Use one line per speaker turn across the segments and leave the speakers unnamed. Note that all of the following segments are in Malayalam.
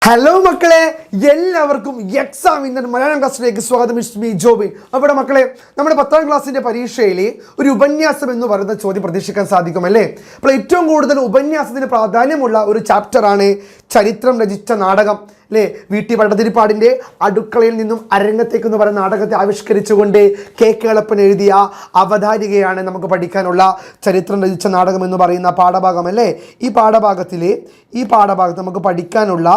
ഹലോ മക്കളെ, എല്ലാവർക്കും എക്സാം ഇന്നർ മലയാളം ക്ലാസ്സിലേക്ക് സ്വാഗതം. ഇസ്മി ജോബിൻ. അവിടെ മക്കളെ, നമ്മുടെ 10ാം ക്ലാസ്സിൻ്റെ പരീക്ഷയിൽ ഒരു ഉപന്യാസം എന്ന് പറയുന്ന ചോദ്യം പ്രതീക്ഷിക്കാൻ സാധിക്കും അല്ലേ? അപ്പോൾ ഏറ്റവും കൂടുതൽ ഉപന്യാസത്തിന് പ്രാധാന്യമുള്ള ഒരു ചാപ്റ്ററാണ് ചരിത്രം രചിച്ച നാടകം അല്ലേ? വി.ടി. ഭട്ടതിരിപ്പാടിൻ്റെ അടുക്കളയിൽ നിന്നും അരങ്ങത്തേക്ക് എന്ന് പറയുന്ന നാടകത്തെ ആവിഷ്കരിച്ചുകൊണ്ട് കെ കേളപ്പൻ എഴുതിയ അവതാരികയാണ് നമുക്ക് പഠിക്കാനുള്ള ചരിത്രം രചിച്ച നാടകം എന്ന് പറയുന്ന പാഠഭാഗം അല്ലേ? ഈ പാഠഭാഗത്ത് നമുക്ക് പഠിക്കാനുള്ള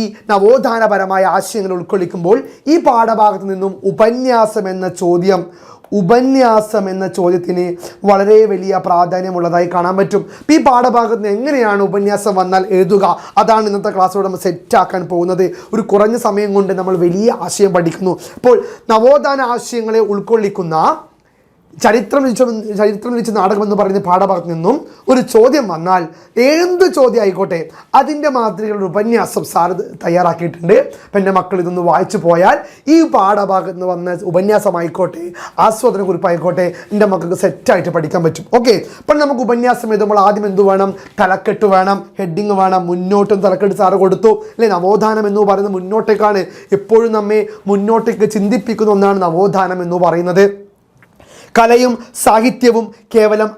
ഈ നവോത്ഥാനപരമായ ആശയങ്ങൾ ഉൾക്കൊള്ളിക്കുമ്പോൾ ഈ പാഠഭാഗത്ത് നിന്നും ഉപന്യാസം എന്ന ചോദ്യത്തിന് വളരെ വലിയ പ്രാധാന്യമുള്ളതായി കാണാൻ പറ്റും. ഈ പാഠഭാഗത്ത് നിന്ന് എങ്ങനെയാണ് ഉപന്യാസം വന്നാൽ എഴുതുക, അതാണ് ഇന്നത്തെ ക്ലാസ്സോടെ നമ്മൾ സെറ്റാക്കാൻ പോകുന്നത്. ഒരു കുറഞ്ഞ സമയം കൊണ്ട് നമ്മൾ വലിയ ആശയം പഠിക്കുന്നു. അപ്പോൾ നവോത്ഥാന ആശയങ്ങളെ ഉൾക്കൊള്ളിക്കുന്ന ചരിത്രം രചിച്ച നാടകം എന്ന് പറയുന്ന പാഠഭാഗത്ത് നിന്നും ഒരു ചോദ്യം വന്നാൽ, എന്ത് ചോദ്യം ആയിക്കോട്ടെ, അതിൻ്റെ മാതൃകയുള്ള ഉപന്യാസം സാർ തയ്യാറാക്കിയിട്ടുണ്ട്. അപ്പം എൻ്റെ മക്കൾ ഇതൊന്ന് വായിച്ചു പോയാൽ ഈ പാഠഭാഗത്ത് നിന്ന് വന്ന ഉപന്യാസമായിക്കോട്ടെ, ആസ്വാദന കുറിപ്പായിക്കോട്ടെ, എൻ്റെ മക്കൾക്ക് സെറ്റായിട്ട് പഠിക്കാൻ പറ്റും. ഓക്കെ, അപ്പം നമുക്ക് ഉപന്യാസം എഴുതുമ്പോൾ ആദ്യം എന്ത് വേണം? തലക്കെട്ട് വേണം, ഹെഡിങ് വേണം. മുന്നോട്ടും തലക്കെട്ട് സാറ് കൊടുത്തു അല്ലേ? നവോത്ഥാനം എന്ന് പറയുന്നത് മുന്നോട്ടേക്കാണ്. എപ്പോഴും നമ്മെ മുന്നോട്ടേക്ക് ചിന്തിപ്പിക്കുന്ന ഒന്നാണ് നവോത്ഥാനം എന്ന് പറയുന്നത്. കലയും സാഹിത്യവും കേവലം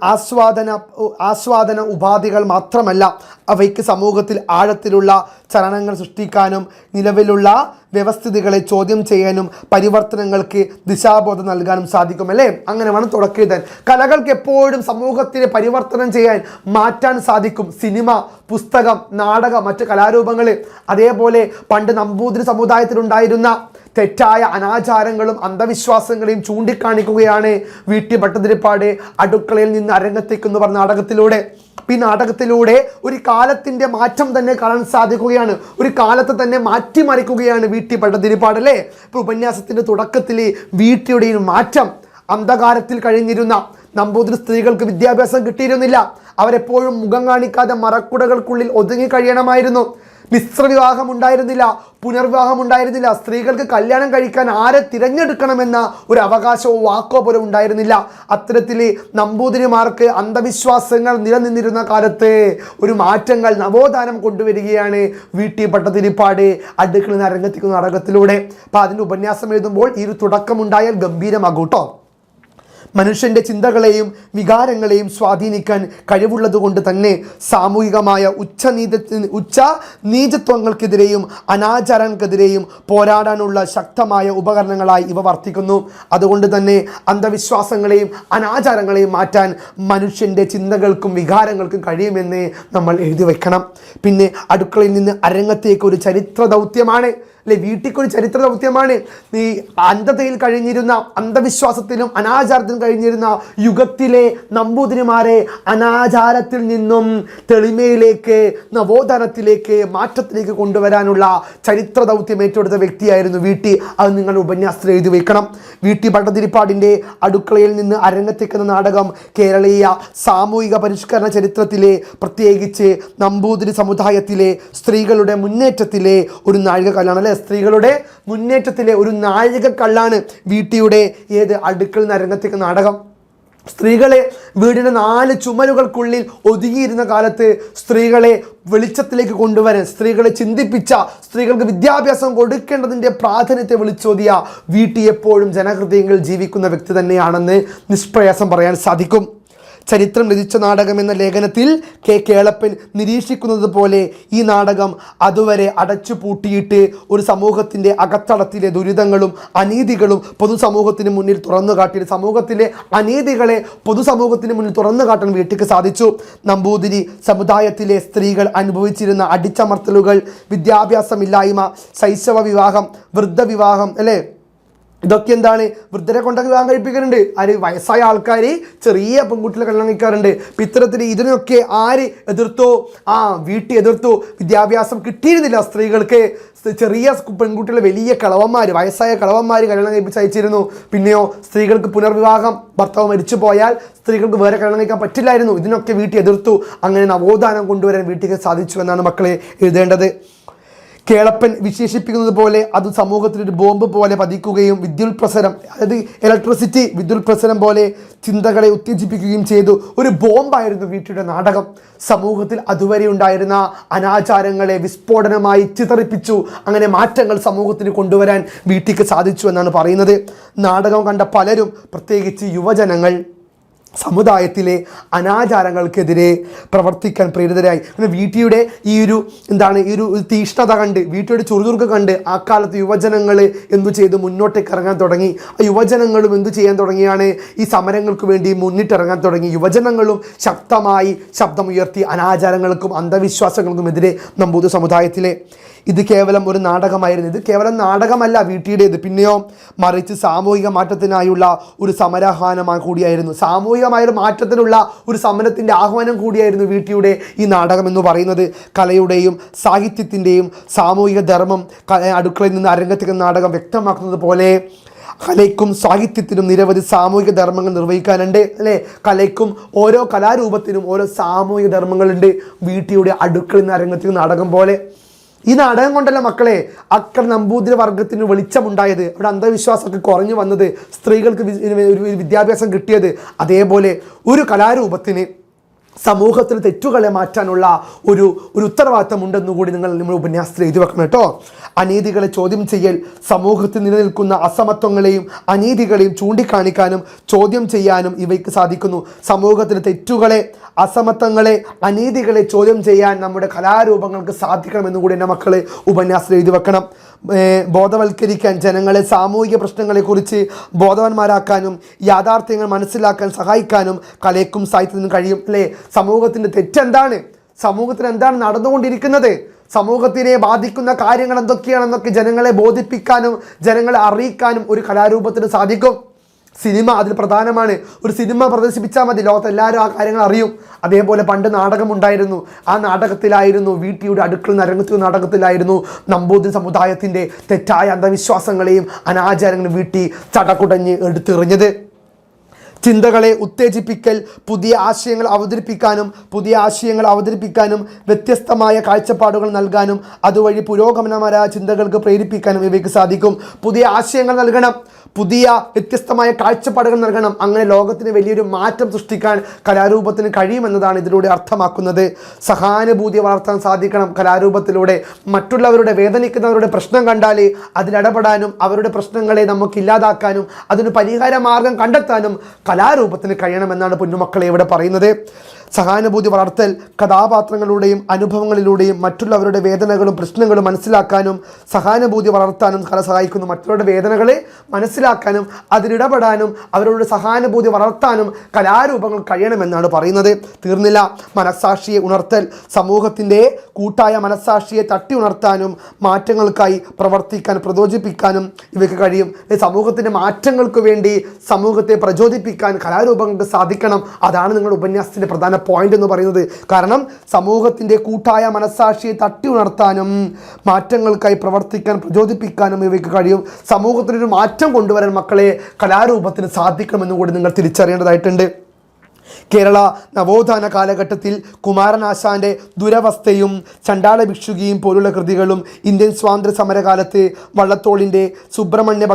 ആസ്വാദന ഉപാധികൾ മാത്രമല്ല, അവയ്ക്ക് സമൂഹത്തിൽ ആഴത്തിലുള്ള ചലനങ്ങൾ സൃഷ്ടിക്കാനും നിലവിലുള്ള വ്യവസ്ഥിതികളെ ചോദ്യം ചെയ്യാനും പരിവർത്തനങ്ങൾക്ക് ദിശാബോധം നൽകാനും സാധിക്കും അല്ലേ? അങ്ങനെ വേണം തുടക്കം എഴുതാൻ. കലകൾക്ക് എപ്പോഴും സമൂഹത്തിനെ പരിവർത്തനം ചെയ്യാൻ, മാറ്റാൻ സാധിക്കും. സിനിമ, പുസ്തകം, നാടകം, മറ്റ് കലാരൂപങ്ങൾ. അതേപോലെ പണ്ട് നമ്പൂതിരി സമുദായത്തിലുണ്ടായിരുന്ന തെറ്റായ അനാചാരങ്ങളും അന്ധവിശ്വാസങ്ങളെയും ചൂണ്ടിക്കാണിക്കുകയാണ് വി.ടി. ഭട്ടതിരിപ്പാട് അടുക്കളയിൽ നിന്ന് അരങ്ങത്തേക്ക് എന്ന് പറഞ്ഞ നാടകത്തിലൂടെ. ഈ നാടകത്തിലൂടെ ഒരു കാലത്തിൻ്റെ മാറ്റം തന്നെ കാണാൻ സാധിക്കുകയാണ്. ഒരു കാലത്തെ തന്നെ മാറ്റിമറിക്കുകയാണ് വി.ടി. ഭട്ടതിരിപ്പാട് അല്ലേ? ഇപ്പോൾ ഉപന്യാസത്തിൻ്റെ തുടക്കത്തിൽ വി.ടിയുടെ മാറ്റം, അന്ധകാരത്തിൽ കഴിഞ്ഞിരുന്ന നമ്പൂതിരി സ്ത്രീകൾക്ക് വിദ്യാഭ്യാസം കിട്ടിയിരുന്നില്ല. അവരെപ്പോഴും മുഖം കാണിക്കാതെ മറക്കുടകൾക്കുള്ളിൽ ഒതുങ്ങി കഴിയണമായിരുന്നു. മിശ്രവിവാഹം ഉണ്ടായിരുന്നില്ല, പുനർവിവാഹം ഉണ്ടായിരുന്നില്ല. സ്ത്രീകൾക്ക് കല്യാണം കഴിക്കാൻ ആരെ തിരഞ്ഞെടുക്കണമെന്ന ഒരു അവകാശമോ വാക്കോ പോലും ഉണ്ടായിരുന്നില്ല. അത്തരത്തിൽ നമ്പൂതിരിമാർക്ക് അന്ധവിശ്വാസങ്ങൾ നിലനിന്നിരുന്ന കാലത്ത് ഒരു മാറ്റങ്ങൾ, നവോത്ഥാനം കൊണ്ടുവരികയാണ് വി.ടി. ഭട്ടതിരിപ്പാട് അടുക്കളയിൽ നിന്ന് അരങ്ങത്തേക്കുന്ന നാടകത്തിലൂടെ. അപ്പോൾ അതിൻ്റെ ഉപന്യാസം എഴുതുമ്പോൾ ഈ ഒരു തുടക്കമുണ്ടായാൽ ഗംഭീരമാകും കേട്ടോ. മനുഷ്യൻ്റെ വികാരങ്ങളെയും സ്വാധീനിക്കാൻ കഴിവുള്ളതുകൊണ്ട് തന്നെ സാമൂഹികമായ നീചത്വങ്ങൾക്കെതിരെയും അനാചാരങ്ങൾക്കെതിരെയും പോരാടാനുള്ള ശക്തമായ ഉപകരണങ്ങളായി ഇവ വർത്തിക്കുന്നു. അതുകൊണ്ട് തന്നെ അന്ധവിശ്വാസങ്ങളെയും അനാചാരങ്ങളെയും മാറ്റാൻ മനുഷ്യൻ്റെ ചിന്തകൾക്കും വികാരങ്ങൾക്കും കഴിയുമെന്ന് നമ്മൾ എഴുതി വയ്ക്കണം. പിന്നെ അടുക്കളയിൽ നിന്ന് അരങ്ങത്തേക്ക് ഒരു ചരിത്ര ദൗത്യമാണ് അല്ലെ? വീട്ടിക്കൊരു ചരിത്ര ദൗത്യമാണ്. ഈ അന്ധതയിൽ കഴിഞ്ഞിരുന്ന, അന്ധവിശ്വാസത്തിലും അനാചാരത്തിലും കഴിഞ്ഞിരുന്ന യുഗത്തിലെ നമ്പൂതിരിമാരെ അനാചാരത്തിൽ നിന്നും തെളിമയിലേക്ക്, നവോത്ഥാനത്തിലേക്ക്, മാറ്റത്തിലേക്ക് കൊണ്ടുവരാനുള്ള ചരിത്ര ദൗത്യം ഏറ്റെടുത്ത വ്യക്തിയായിരുന്നു വി.ടി. അത് നിങ്ങൾ ഉപന്യാസത്തിൽ എഴുതി വയ്ക്കണം. വി.ടി. ഭട്ടതിരിപ്പാടിൻ്റെ അടുക്കളയിൽ നിന്ന് അരങ്ങത്തേക്കുന്ന നാടകം കേരളീയ സാമൂഹിക പരിഷ്കരണ ചരിത്രത്തിലെ, പ്രത്യേകിച്ച് നമ്പൂതിരി സമുദായത്തിലെ സ്ത്രീകളുടെ മുന്നേറ്റത്തിലെ ഒരു നാഴികക്കല്ലാണ്. സ്ത്രീകളുടെ മുന്നേറ്റത്തിലെ ഒരു നാഴികക്കല്ലാണ് വി.ടിയുടെ അടുക്കളയിൽ നിന്ന് അരങ്ങത്തേക്ക് നാടകം. സ്ത്രീകളെ വീടിൻ്റെ 4 ചുമരുകൾക്കുള്ളിൽ ഒതുങ്ങിയിരുന്ന കാലത്ത് സ്ത്രീകളെ വെളിച്ചത്തിലേക്ക് കൊണ്ടുവരാൻ, സ്ത്രീകളെ ചിന്തിപ്പിച്ച, സ്ത്രീകൾക്ക് വിദ്യാഭ്യാസം കൊടുക്കേണ്ടതിൻ്റെ പ്രാധാന്യത്തെ വിളിച്ചോതിയ വി.ടി. എപ്പോഴും ജനഹൃദയങ്ങളിൽ ജീവിക്കുന്ന വ്യക്തി തന്നെയാണെന്ന് നിഷ്പ്രയാസം പറയാൻ സാധിക്കും. ചരിത്രം രചിച്ച നാടകം എന്ന ലേഖനത്തിൽ കെ കേളപ്പൻ നിരീക്ഷിക്കുന്നത് പോലെ ഈ നാടകം അതുവരെ അടച്ചു പൂട്ടിയിട്ട് ഒരു സമൂഹത്തിൻ്റെ അകത്തളത്തിലെ ദുരിതങ്ങളും അനീതികളും പൊതുസമൂഹത്തിന് മുന്നിൽ തുറന്നു കാട്ടി, സമൂഹത്തിലെ അനീതികളെ പൊതുസമൂഹത്തിന് മുന്നിൽ തുറന്നു കാട്ടാൻ വീട്ടിക്ക് സാധിച്ചു. നമ്പൂതിരി സമുദായത്തിലെ സ്ത്രീകൾ അനുഭവിച്ചിരുന്ന അടിച്ചമർത്തലുകൾ, വിദ്യാഭ്യാസമില്ലായ്മ, ശൈശവ വിവാഹം, വൃദ്ധവിവാഹം അല്ലേ? ഇതൊക്കെ എന്താണ്? വൃദ്ധരെ കൊണ്ടൊക്കെ വിവാഹം കഴിപ്പിക്കാറുണ്ട്. ആര്? വയസ്സായ ആൾക്കാർ ചെറിയ പെൺകുട്ടികളെ കല്യാണം കഴിക്കാറുണ്ട്. അപ്പം ഇത്തരത്തിൽ ഇതിനൊക്കെ ആര് എതിർത്തു? വി.ടി. എതിർത്തു. വിദ്യാഭ്യാസം കിട്ടിയിരുന്നില്ല സ്ത്രീകൾക്ക്. ചെറിയ പെൺകുട്ടികളെ വലിയ കളവന്മാർ, വയസ്സായ കളവന്മാർ കല്യാണം കഴിപ്പിച്ച് അയച്ചിരുന്നു. പിന്നെയോ സ്ത്രീകൾക്ക് പുനർവിവാഹം, ഭർത്താവ് മരിച്ചു പോയാൽ സ്ത്രീകൾക്ക് വേറെ കല്യാണം കഴിക്കാൻ പറ്റില്ലായിരുന്നു. ഇതിനൊക്കെ വി.ടി. എതിർത്തു. അങ്ങനെ നവോത്ഥാനം കൊണ്ടുവരാൻ വി.ടിക്ക് സാധിച്ചു എന്നാണ് മക്കളെ എഴുതേണ്ടത്. കേളപ്പൻ വിശേഷിപ്പിക്കുന്നത് പോലെ അത് സമൂഹത്തിലൊരു ബോംബ് പോലെ പതിക്കുകയും വിദ്യുൽപ്രസരം, അതായത് ഇലക്ട്രിസിറ്റി വിദ്യുൽപ്രസരം പോലെ ചിന്തകളെ ഉത്തേജിപ്പിക്കുകയും ചെയ്തു. ഒരു ബോംബായിരുന്നു വീട്ടിയുടെ നാടകം. സമൂഹത്തിൽ അതുവരെ ഉണ്ടായിരുന്ന അനാചാരങ്ങളെ വിസ്ഫോടനമായി ചിതറിപ്പിച്ചു. അങ്ങനെ മാറ്റങ്ങൾ സമൂഹത്തിന് കൊണ്ടുവരാൻ വീട്ടിക്ക് സാധിച്ചു എന്നാണ് പറയുന്നത്. നാടകം കണ്ട പലരും, പ്രത്യേകിച്ച് യുവജനങ്ങൾ, സമുദായത്തിലെ അനാചാരങ്ങൾക്കെതിരെ പ്രവർത്തിക്കാൻ പ്രേരിതരായി. അങ്ങനെ വീട്ടിയുടെ ഈ ഒരു തീഷ്ണത കണ്ട്, വീട്ടിയുടെ ചുറുചുറുക്ക് കണ്ട് ആ കാലത്ത് യുവജനങ്ങൾ എന്തു ചെയ്തു? മുന്നോട്ടേക്ക് ഇറങ്ങാൻ തുടങ്ങി. ആ യുവജനങ്ങളും എന്തു ചെയ്യാൻ തുടങ്ങിയാണ്? ഈ സമരങ്ങൾക്ക് വേണ്ടി മുന്നിട്ടിറങ്ങാൻ തുടങ്ങി. യുവജനങ്ങളും ശക്തമായി ശബ്ദമുയർത്തി അനാചാരങ്ങൾക്കും അന്ധവിശ്വാസങ്ങൾക്കും എതിരെ നമ്പൂതിരി സമുദായത്തിലെ. ഇത് കേവലം ഒരു നാടകമായിരുന്നു. ഇത് കേവലം നാടകമല്ല വീട്ടിയുടേത്, പിന്നെയോ മറിച്ച് സാമൂഹിക മാറ്റത്തിനായുള്ള ഒരു സമരാഹ്വാനമായി കൂടിയായിരുന്നു. സാമൂഹികമായൊരു മാറ്റത്തിനുള്ള ഒരു സമരത്തിൻ്റെ ആഹ്വാനം കൂടിയായിരുന്നു വീട്ടിയുടെ ഈ നാടകം എന്ന് പറയുന്നത്. കലയുടെയും സാഹിത്യത്തിൻ്റെയും സാമൂഹിക ധർമ്മം അടുക്കളയിൽ നിന്ന് അരങ്ങത്തേക്ക് നാടകം വ്യക്തമാക്കുന്നത് പോലെ കലയ്ക്കും സാഹിത്യത്തിനും നിരവധി സാമൂഹിക ധർമ്മങ്ങൾ നിർവഹിക്കാനുണ്ട്, അല്ലേ? കലയ്ക്കും ഓരോ കലാരൂപത്തിനും ഓരോ സാമൂഹിക ധർമ്മങ്ങളുണ്ട്. വീട്ടിയുടെ അടുക്കളയിൽ നിന്ന് അരങ്ങത്തേക്ക് നാടകം പോലെ. ഈ നാടകം കൊണ്ടല്ല മക്കളെ അക്കർ നമ്പൂതിരി വർഗത്തിന് വെളിച്ചമുണ്ടായത്, അവിടെ അന്ധവിശ്വാസമൊക്കെ കുറഞ്ഞു വന്നത്, സ്ത്രീകൾക്ക് ഒരു വിദ്യാഭ്യാസം കിട്ടിയത്. അതേപോലെ ഒരു കലാരൂപത്തിന് സമൂഹത്തിൽ തെറ്റുകളെ മാറ്റാനുള്ള ഒരു ഉത്തരവാദിത്തം ഉണ്ടെന്നുകൂടി നമ്മൾ ഉപന്യാസത്തിൽ എഴുതി വെക്കണം കേട്ടോ. അനീതികളെ ചോദ്യം ചെയ്യൽ, സമൂഹത്തിൽ നിലനിൽക്കുന്ന അസമത്വങ്ങളെയും അനീതികളെയും ചൂണ്ടിക്കാണിക്കാനും ചോദ്യം ചെയ്യാനും ഇവയ്ക്ക് സാധിക്കുന്നു. സമൂഹത്തിലെ തെറ്റുകളെ, അസമത്വങ്ങളെ, അനീതികളെ ചോദ്യം ചെയ്യാൻ നമ്മുടെ കലാരൂപങ്ങൾക്ക് സാധിക്കണമെന്നുകൂടി എൻ്റെ മക്കളെ ഉപന്യാസത്തിൽ എഴുതി വെക്കണം. ബോധവൽക്കരിക്കാൻ, ജനങ്ങളെ സാമൂഹിക പ്രശ്നങ്ങളെക്കുറിച്ച് ബോധവാന്മാരാക്കാനും യാഥാർത്ഥ്യങ്ങൾ മനസ്സിലാക്കാൻ സഹായിക്കാനും കലയ്ക്കും സാഹിത്യത്തിനും കഴിയും, അല്ലേ? സമൂഹത്തിൻ്റെ തെറ്റെന്താണ്, സമൂഹത്തിന് എന്താണ് നടന്നുകൊണ്ടിരിക്കുന്നത്, സമൂഹത്തിനെ ബാധിക്കുന്ന കാര്യങ്ങൾ എന്തൊക്കെയാണെന്നൊക്കെ ജനങ്ങളെ ബോധിപ്പിക്കാനും ജനങ്ങളെ അറിയിക്കാനും ഒരു കലാരൂപത്തിന് സാധിക്കും. സിനിമ അതിൽ പ്രധാനമാണ്. ഒരു സിനിമ പ്രദർശിപ്പിച്ചാൽ മതി, ലോകത്ത് എല്ലാവരും ആ കാര്യങ്ങൾ അറിയും. അതേപോലെ പണ്ട് നാടകമുണ്ടായിരുന്നു. ആ നാടകത്തിലായിരുന്നു, വീട്ടിയുടെ അടുക്കള നരങ്ങത്തിൽ നാടകത്തിലായിരുന്നു നമ്പൂതിരി സമുദായത്തിൻ്റെ തെറ്റായ അന്ധവിശ്വാസങ്ങളെയും അനാചാരങ്ങളും വീട്ടി ചടകുടഞ്ഞ് എടുത്തെറിഞ്ഞത്. ചിന്തകളെ ഉത്തേജിപ്പിക്കൽ, പുതിയ ആശയങ്ങൾ അവതരിപ്പിക്കാനും വ്യത്യസ്തമായ കാഴ്ചപ്പാടുകൾ നൽകാനും അതുവഴി പുരോഗമനപരമായ ചിന്തകൾക്ക് പ്രേരിപ്പിക്കാനും ഇവയ്ക്ക് സാധിക്കും. പുതിയ ആശയങ്ങൾ നൽകണം, പുതിയ വ്യത്യസ്തമായ കാഴ്ചപ്പാടുകൾ നൽകണം. അങ്ങനെ ലോകത്തിന് വലിയൊരു മാറ്റം സൃഷ്ടിക്കാൻ കലാരൂപത്തിന് കഴിയുമെന്നതാണ് ഇതിലൂടെ അർത്ഥമാക്കുന്നത്. സഹാനുഭൂതി വളർത്താൻ സാധിക്കണം കലാരൂപത്തിലൂടെ. മറ്റുള്ളവരുടെ, വേദനിക്കുന്നവരുടെ പ്രശ്നം കണ്ടാൽ അതിലിടപെടാനും അവരുടെ പ്രശ്നങ്ങളെ നമുക്ക് ഇല്ലാതാക്കാനും അതിന് പരിഹാര മാർഗം കണ്ടെത്താനും കലാരൂപത്തിന് കഴിയണമെന്നാണ് പൊന്നുമക്കളെ ഇവിടെ പറയുന്നത്. സഹാനുഭൂതി വളർത്തൽ, കഥാപാത്രങ്ങളുടെയും അനുഭവങ്ങളിലൂടെയും മറ്റുള്ളവരുടെ വേദനകളും പ്രശ്നങ്ങളും മനസ്സിലാക്കാനും സഹാനുഭൂതി വളർത്താനും കല സഹായിക്കുന്നു. മറ്റുള്ളവരുടെ വേദനകളെ മനസ്സിലാക്കാനും അതിലിടപെടാനും അവരുടെ സഹാനുഭൂതി വളർത്താനും കലാരൂപങ്ങൾ കഴിയണമെന്നാണ് പറയുന്നത്. തീർന്നില്ല, മനസ്സാക്ഷിയെ ഉണർത്തൽ, സമൂഹത്തിൻ്റെ കൂട്ടായ മനസ്സാക്ഷിയെ തട്ടി ഉണർത്താനും മാറ്റങ്ങൾക്കായി പ്രവർത്തിക്കാൻ പ്രചോദിപ്പിക്കാനും ഇവയ്ക്ക് കഴിയും. സമൂഹത്തിൻ്റെ മാറ്റങ്ങൾക്ക് വേണ്ടി സമൂഹത്തെ പ്രചോദിപ്പിക്കാൻ കലാരൂപങ്ങൾക്ക് സാധിക്കണം. അതാണ് നിങ്ങളുടെ ഉപന്യാസത്തിൻ്റെ പ്രധാന പോയിന്റ് എന്ന് പറയുന്നത്. കാരണം സമൂഹത്തിൻ്റെ കൂട്ടായ മനസ്സാക്ഷിയെ തട്ടി ഉണർത്താനും മാറ്റങ്ങൾക്കായി പ്രവർത്തിക്കാൻ പ്രചോദിപ്പിക്കാനും ഇവയ്ക്ക് കഴിയും. സമൂഹത്തിനൊരു മാറ്റം കൊണ്ടുവരാൻ മക്കളെ കലാരൂപത്തിന് സാധിക്കണമെന്നും കൂടി നിങ്ങൾ തിരിച്ചറിയേണ്ടതായിട്ടുണ്ട്. കേരള നവോത്ഥാന കാലഘട്ടത്തിൽ കുമാരനാശാൻ്റെ ദുരവസ്ഥയും ചണ്ടാല ഭിക്ഷുകിയും പോലുള്ള കൃതികളും ഇന്ത്യൻ സ്വാതന്ത്ര്യ സമരകാലത്ത് വള്ളത്തോളിൻ്റെ സുബ്രഹ്മണ്യ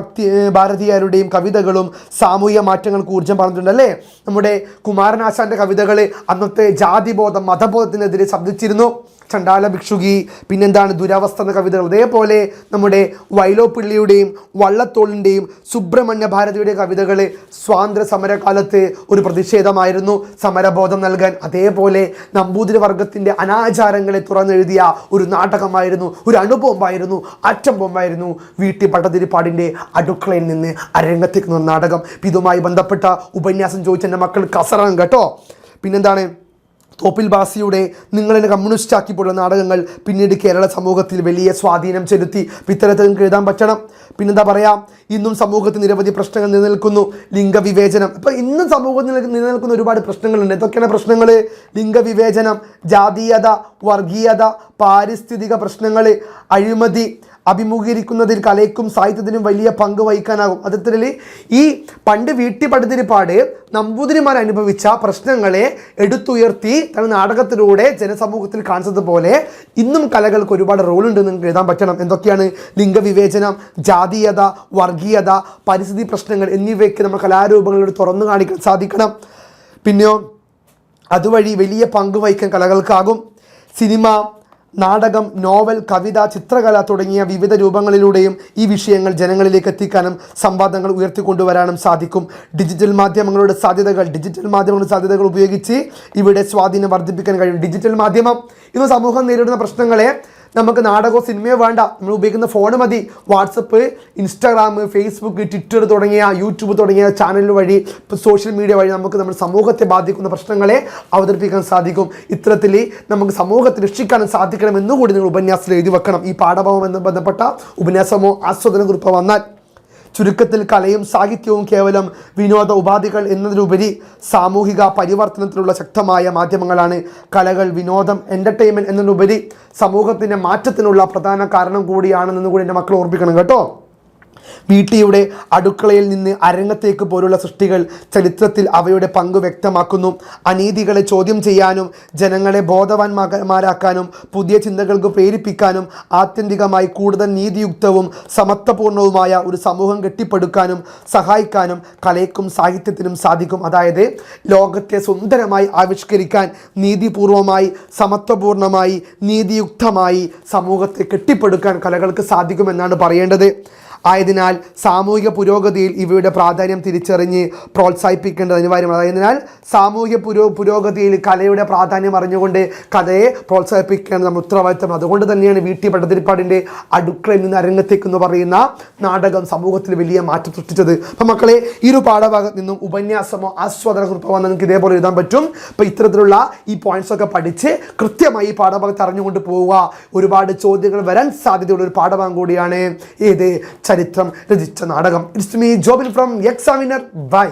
ഭാരതിയാരുടെയും കവിതകളും സാമൂഹിക മാറ്റങ്ങൾക്ക് ഊർജ്ജം പറഞ്ഞിട്ടുണ്ട്, അല്ലേ? നമ്മുടെ കുമാരനാശാൻ്റെ കവിതകൾ അന്നത്തെ ജാതിബോധം, മതബോധത്തിനെതിരെ ശബ്ദിച്ചിരുന്നു. ചണ്ടാല ഭിക്ഷുകി, പിന്നെന്താണ് ദുരവസ്ഥ എന്ന കവിതകൾ. അതേപോലെ നമ്മുടെ വൈലോപ്പിള്ളിയുടെയും വള്ളത്തോളിൻ്റെയും സുബ്രഹ്മണ്യ ഭാരതിയുടെ കവിതകൾ സ്വാതന്ത്ര്യ സമരകാലത്ത് ഒരു പ്രതിഷേധമായിരുന്നു, സമരബോധം നൽകാൻ. അതേപോലെ നമ്പൂതിരി വർഗത്തിൻ്റെ അനാചാരങ്ങളെ തുറന്നെഴുതിയ ഒരു നാടകമായിരുന്നു, ഒരു അണുബോംബായിരുന്നു, ആറ്റം ബോംബായിരുന്നു വീട്ടി ഭട്ടതിരിപ്പാടിൻ്റെ അടുക്കളയിൽ നിന്ന് അരങ്ങത്തേക്കുന്ന നാടകം. ഇതുമായി ബന്ധപ്പെട്ട ഉപന്യാസം ചോദിച്ച എൻ്റെ മക്കൾ കസറാണ് കേട്ടോ. പിന്നെന്താണ് തോപ്പിൽ ബാസിയുടെ നിങ്ങളെന്നെ കമ്മ്യൂണിസ്റ്റ് ആക്കിപ്പോലുള്ള നാടകങ്ങൾ പിന്നീട് കേരള സമൂഹത്തിൽ വലിയ സ്വാധീനം ചെലുത്തി. ഇത്തരത്തിൽ നിങ്ങൾക്ക് എഴുതാൻ പറ്റണം. പിന്നെന്താ പറയുക, ഇന്നും സമൂഹത്തിൽ നിരവധി പ്രശ്നങ്ങൾ നിലനിൽക്കുന്നു. ലിംഗവിവേചനം, ഇപ്പോൾ ഇന്നും സമൂഹത്തിൽ നിലനിൽക്കുന്ന ഒരുപാട് പ്രശ്നങ്ങളുണ്ട്. എന്തൊക്കെയാണ് പ്രശ്നങ്ങൾ? ലിംഗവിവേചനം, ജാതീയത, വർഗീയത, പാരിസ്ഥിതിക പ്രശ്നങ്ങൾ, അഴിമതി, അഭിമുഖീകരിക്കുന്നതിൽ കലയ്ക്കും സാഹിത്യത്തിനും വലിയ പങ്ക് വഹിക്കാനാകും. അത്തരത്തിൽ ഈ പണ്ട് വീട്ടിപ്പടുതിരിപ്പാട് നമ്പൂതിരിമാർ അനുഭവിച്ച പ്രശ്നങ്ങളെ എടുത്തുയർത്തി തന്റെ നാടകത്തിലൂടെ ജനസമൂഹത്തിൽ കാണിച്ചതുപോലെ ഇന്നും കലകൾക്ക് ഒരുപാട് റോളുണ്ട് നിങ്ങൾക്ക് എഴുതാൻ പറ്റണം. എന്തൊക്കെയാണ്? ലിംഗവിവേചനം, ജാതീയത, വർഗീയത, പരിസ്ഥിതി പ്രശ്നങ്ങൾ എന്നിവയ്ക്ക് നമ്മൾ കലാരൂപങ്ങളോട് തുറന്നു കാണിക്കാൻ സാധിക്കണം. പിന്നെയോ അതുവഴി വലിയ പങ്ക് വഹിക്കാൻ കലകൾക്കാകും. സിനിമ, നാടകം, നോവൽ, കവിത, ചിത്രകല തുടങ്ങിയ വിവിധ രൂപങ്ങളിലൂടെയും ഈ വിഷയങ്ങൾ ജനങ്ങളിലേക്ക് എത്തിക്കാനും സംവാദങ്ങൾ ഉയർത്തിക്കൊണ്ടുവരാനും സാധിക്കും. ഡിജിറ്റൽ മാധ്യമങ്ങളുടെ സാധ്യതകൾ ഉപയോഗിച്ച് ഇവിടെ സ്വാധീനം വർദ്ധിപ്പിക്കാൻ കഴിയും. ഡിജിറ്റൽ മാധ്യമം ഇന്ന് സമൂഹം നേരിടുന്ന പ്രശ്നങ്ങളെ നമുക്ക് നാടകമോ സിനിമയോ വേണ്ട, നമ്മൾ ഉപയോഗിക്കുന്ന ഫോൺ മതി. വാട്സപ്പ്, ഇൻസ്റ്റാഗ്രാം, ഫേസ്ബുക്ക്, ട്വിറ്റർ തുടങ്ങിയ യൂട്യൂബ് തുടങ്ങിയ ചാനൽ വഴി, സോഷ്യൽ മീഡിയ വഴി നമുക്ക് നമ്മുടെ സമൂഹത്തെ ബാധിക്കുന്ന പ്രശ്നങ്ങളെ അവതരിപ്പിക്കാൻ സാധിക്കും. ഇത്തരത്തിൽ നമുക്ക് സമൂഹത്തെ രക്ഷിക്കാനും സാധിക്കണമെന്നുകൂടി നിങ്ങൾ ഉപന്യാസത്തിൽ എഴുതി വെക്കണം. ഈ പാഠഭാഗവുമായി ബന്ധപ്പെട്ട ഉപന്യാസമോ ആസ്വാദന കുറിപ്പോ വന്നാൽ ചുരുക്കത്തിൽ കലയും സാഹിത്യവും കേവലം വിനോദ ഉപാധികൾ എന്നതിലുപരി സാമൂഹിക പരിവർത്തനത്തിലുള്ള ശക്തമായ മാധ്യമങ്ങളാണ്. കലകൾ വിനോദം, എൻ്റർടൈൻമെൻറ്റ് എന്നതിലുപരി സമൂഹത്തിൻ്റെ മാറ്റത്തിനുള്ള പ്രധാന കാരണം കൂടിയാണെന്ന് കൂടി എൻ്റെ മക്കൾ ഓർമ്മിക്കണം കേട്ടോ. വീട്ടിയുടെ അടുക്കളയിൽ നിന്ന് അരങ്ങത്തേക്ക് പോലുള്ള സൃഷ്ടികൾ ചരിത്രത്തിൽ അവയുടെ പങ്ക് വ്യക്തമാക്കുന്നു. അനീതികളെ ചോദ്യം ചെയ്യാനും ജനങ്ങളെ ബോധവാന്മാരാക്കാനും പുതിയ ചിന്തകൾക്ക് പ്രേരിപ്പിക്കാനും ആത്യന്തികമായി കൂടുതൽ നീതിയുക്തവും സമത്വപൂർണവുമായ ഒരു സമൂഹം കെട്ടിപ്പടുക്കാനും സഹായിക്കാനും കലയ്ക്കും സാഹിത്യത്തിനും സാധിക്കും. അതായത് ലോകത്തെ സുന്ദരമായി ആവിഷ്കരിക്കാൻ നീതിപൂർവമായി, സമത്വപൂർണമായി, നീതിയുക്തമായി സമൂഹത്തെ കെട്ടിപ്പടുക്കാൻ കലകൾക്ക് സാധിക്കുമെന്നാണ് പറയേണ്ടത്. ആയതിനാൽ സാമൂഹിക പുരോഗതിയിൽ ഇവയുടെ പ്രാധാന്യം തിരിച്ചറിഞ്ഞ് പ്രോത്സാഹിപ്പിക്കേണ്ടത് അനിവാര്യമാണ്. ആയതിനാൽ സാമൂഹിക പുരോഗതിയിൽ കലയുടെ പ്രാധാന്യം അറിഞ്ഞുകൊണ്ട് കലയെ പ്രോത്സാഹിപ്പിക്കേണ്ടത് നമ്മുടെ ഉത്തരവാദിത്തം. അതുകൊണ്ട് തന്നെയാണ് വീട്ടി ഭട്ടതിരിപ്പാടിൻ്റെ അടുക്കളയിൽ നിന്ന് അരങ്ങത്തേക്ക് എന്ന് പറയുന്ന നാടകം സമൂഹത്തിൽ വലിയ മാറ്റം സൃഷ്ടിച്ചത്. അപ്പം മക്കളെ, ഈ ഒരു പാഠഭാഗത്ത് നിന്നും ഉപന്യാസമോ ആസ്വാദന കുറിപ്പോ വന്നാൽ നിങ്ങൾക്ക് ഇതേപോലെ എഴുതാൻ പറ്റും. അപ്പോൾ ഇത്തരത്തിലുള്ള ഈ പോയിന്റ്സ് ഒക്കെ പഠിച്ച് കൃത്യമായി ഈ പാഠഭാഗത്ത് അറിഞ്ഞുകൊണ്ട് പോവുക. ഒരുപാട് ചോദ്യങ്ങൾ വരാൻ സാധ്യതയുള്ള ഒരു പാഠഭാഗം കൂടിയാണ് ഏത് ചരിത്രം രചിച്ച നാടകം. It's me Jobin from examiner. By.